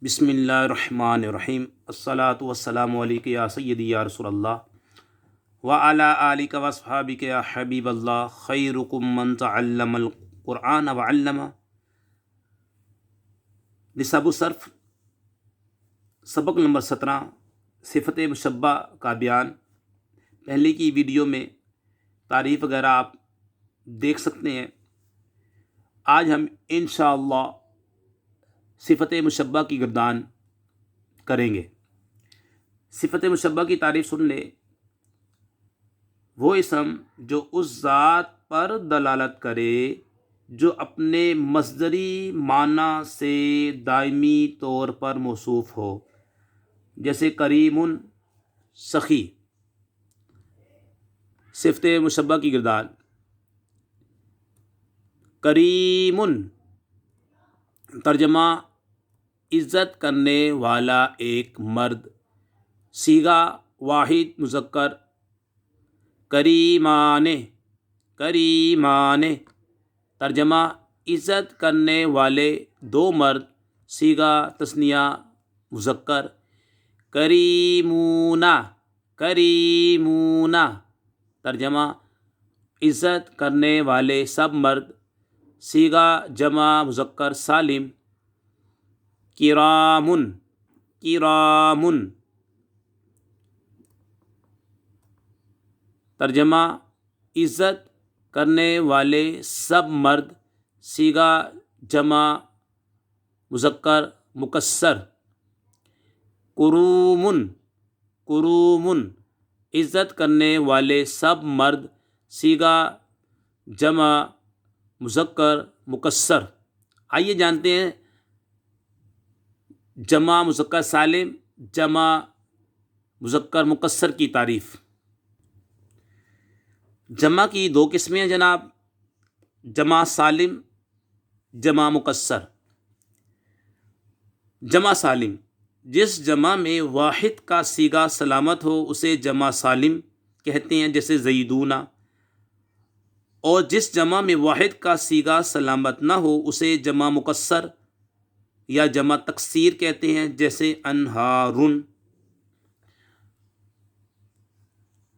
بسم اللہ الرحمن الرحیم الصلاۃ والسلام علیک یا سیدی یا رسول اللہ وعلی آلک واصحابک یا حبیب اللہ خیرکم من تعلم القرآن وعلمہ۔ نصاب الصرف سبق نمبر 17 صفت مشبہ کا بیان۔ پہلے کی ویڈیو میں تعریف وغیرہ آپ دیکھ سکتے ہیں۔ آج ہم انشاءاللہ صفت مشبہ کی گردان کریں گے۔ صفت مشبہ کی تعریف سن لے: وہ اسم جو اس ذات پر دلالت کرے جو اپنے مصدری معنی سے دائمی طور پر موصوف ہو، جیسے کریم، سخی۔ صفت مشبہ کی گردان: کریم، ترجمہ عزت کرنے والا ایک مرد، صیغہ واحد مذکر، کریمان، کریمان، ترجمہ عزت کرنے والے دو مرد، صیغہ تثنیہ مذکر، کریمون، کریمون، ترجمہ عزت کرنے والے سب مرد، صیغہ جمع مذکر سالم، کرامن، کرامن، ترجمہ عزت کرنے والے سب مرد، صیغہ جمع مذکر مکسر، کرومن، کرومن، عزت کرنے والے سب مرد، صیغہ جمع مذکر مکسر۔ آئیے جانتے ہیں جمع مذکر سالم، جمع مذکر مکسر کی تعریف۔ جمع کی دو قسمیں ہیں جناب، جمع سالم، جمع مکسر۔ جمع سالم: جس جمع میں واحد کا صیغہ سلامت ہو اسے جمع سالم کہتے ہیں، جیسے زیدون، اور جس جمع میں واحد کا صیغہ سلامت نہ ہو اسے جمع مکسر یا جمع تکسیر کہتے ہیں، جیسے انہارن۔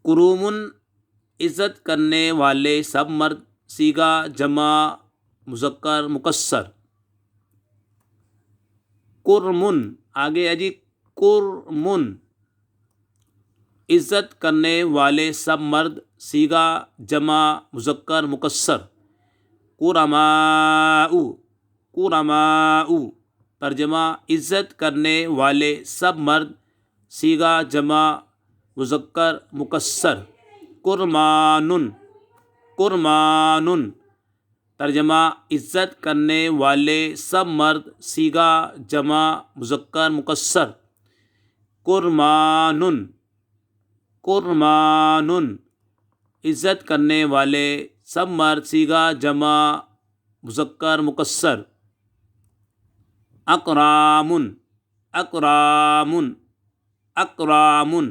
کرومن، عزت کرنے والے سب مرد، صیغہ جمع مذکر مکسر، کرمن، آگے ہے جی، کرمن، عزت کرنے والے سب مرد، صیغہ جمع مذکر مکسر، کرماء، کرماء، ترجمہ عزت کرنے والے سب مرد، صیغہ جمع مذکر مکسر، کرمانن، کرمانن، ترجمہ عزت کرنے والے سب مرد، صیغہ جمع مذکر مکسر، کرمانن، کرمانن، عزت کرنے والے سب مرد، صیغہ جمع مذکر مکسر، اکرامن، اکرامن، اکرامن،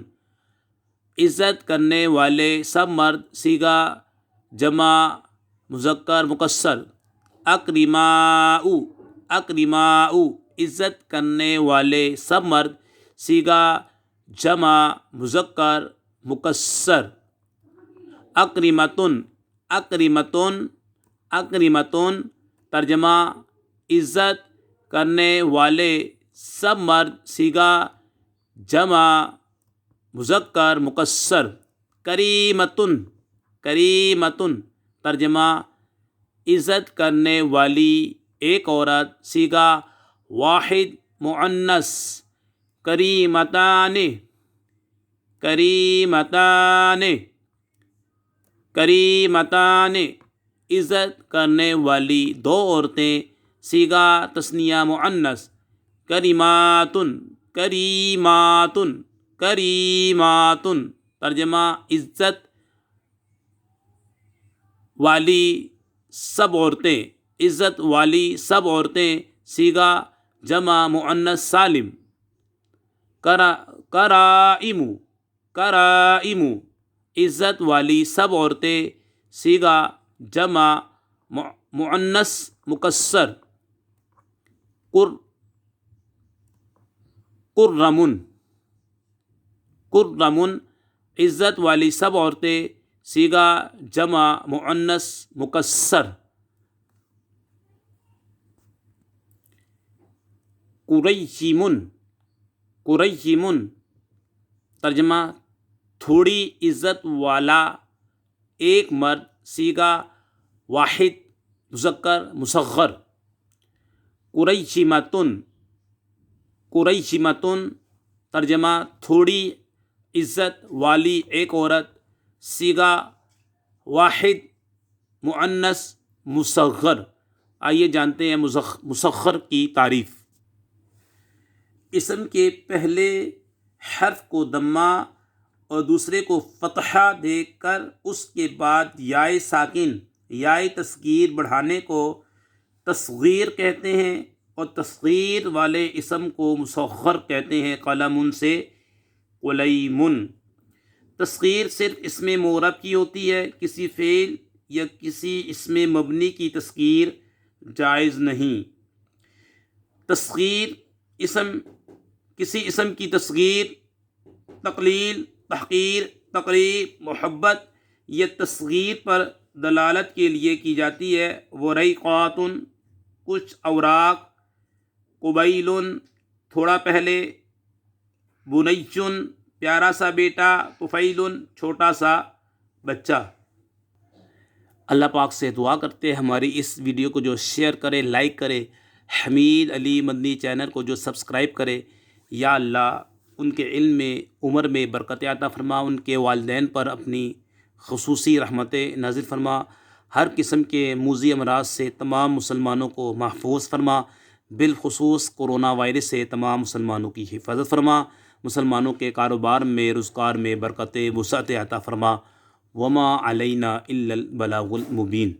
عزت کرنے والے سب مرد، صیغہ جمع مذکر مکسر، اکرماء، اکرماء، عزت کرنے والے سب مرد، صیغہ جمع مذکر مکسر، اکرمتن، اکرمتن، اکرمتن، ترجمہ عزت کرنے والے سب مرد، صیغہ جمع مذکر مکسر، کریمتن، کریمتن، ترجمہ عزت کرنے والی ایک عورت، صیغہ واحد مؤنث، کریمتان، کریمتان، کریمتان، عزت کرنے والی دو عورتیں، صیغہ تثنیہ مؤنث، کریماتن، کریماتن، کریماتن، ترجمہ عزت والی سب عورتیں، عزت والی سب عورتیں، صیغہ جمع مؤنث سالم، کرائم، کرائم، عزت والی سب عورتیں، صیغہ جمع مؤنث مکسر، کرمن، کرمن عزت والی سب عورتیں، صیغہ جمع مؤنث مکسر، قریشمن، قریشمن ترجمہ تھوڑی عزت والا ایک مرد، صیغہ واحد مذکر مصغر، قریشمتن، قریشمتن ترجمہ تھوڑی عزت والی ایک عورت، صیغہ واحد مؤنث مصغر۔ آئیے جانتے ہیں مصغر کی تعریف۔ اسم کے پہلے حرف کو ضمہ اور دوسرے کو فتحہ دے کر اس کے بعد یائے ساکن یائے تصغیر بڑھانے کو تصغیر کہتے ہیں، اور تصغیر والے اسم کو مصغر کہتے ہیں، قلم سے قلیمن۔ تصغیر صرف اسم معرب کی ہوتی ہے، کسی فعل یا کسی اسم مبنی کی تصغیر جائز نہیں۔ تصغیر کسی اسم کی تصغیر تقلیل، تحقیر، تقریب، محبت یا تصغیر پر دلالت کے لیے کی جاتی ہے۔ ورقات کچھ اوراق، قبیل تھوڑا پہلے، بنیٌ پیارا سا بیٹا، طفیل چھوٹا سا بچہ۔ اللہ پاک سے دعا کرتے ہیں ہماری اس ویڈیو کو جو شیئر کرے، لائک کرے، حمید علی مدنی چینل کو جو سبسکرائب کرے، یا اللہ ان کے علم میں، عمر میں برکت عطا فرما، ان کے والدین پر اپنی خصوصی رحمتیں نازل فرما، ہر قسم کے موذی امراض سے تمام مسلمانوں کو محفوظ فرما، بالخصوص کرونا وائرس سے تمام مسلمانوں کی حفاظت فرما، مسلمانوں کے کاروبار میں، روزگار میں برکت وسعت عطا فرما۔ وما علینا الا البلاغ المبین۔